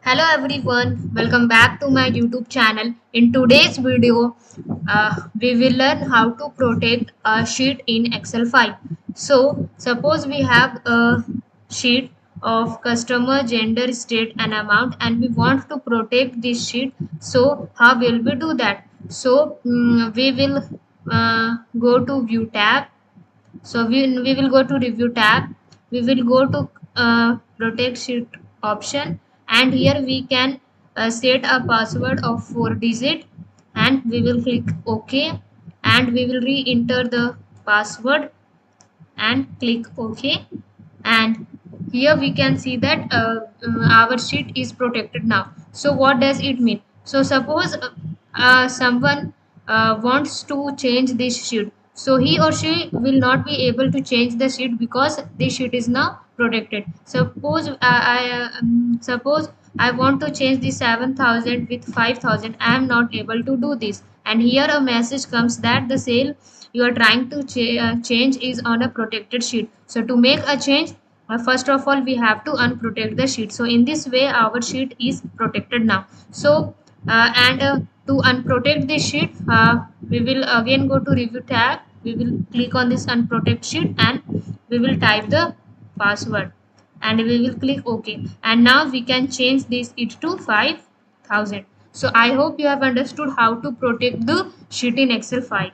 Hello everyone, welcome back to my YouTube channel. In today's video, we will learn how to protect a sheet in Excel file. So, suppose we have a sheet of customer, gender, state, and amount, and we want to protect this sheet. So, how will we do that? So, we will go to View tab. So, we will go to Review tab. We will go to Protect Sheet option, and here we can set a password of 4 digit, and we will click OK, and we will re-enter the password and click OK. And here we can see that our sheet is protected now. So what does it mean? So suppose someone wants to change this sheet, so he or she will not be able to change the sheet because this sheet is now protected. Suppose I want to change the 7,000 with 5,000. I am not able to do this, and here a message comes that the sale you are trying to change is on a protected sheet. So to make a change, first of all we have to unprotect the sheet. So in this way our sheet is protected now. So and to unprotect this sheet, we will again go to Review tab. We will click on this unprotect sheet, and we will type the password, and we will click OK. And now we can change this it to 5,000. So I hope you have understood how to protect the sheet in Excel file.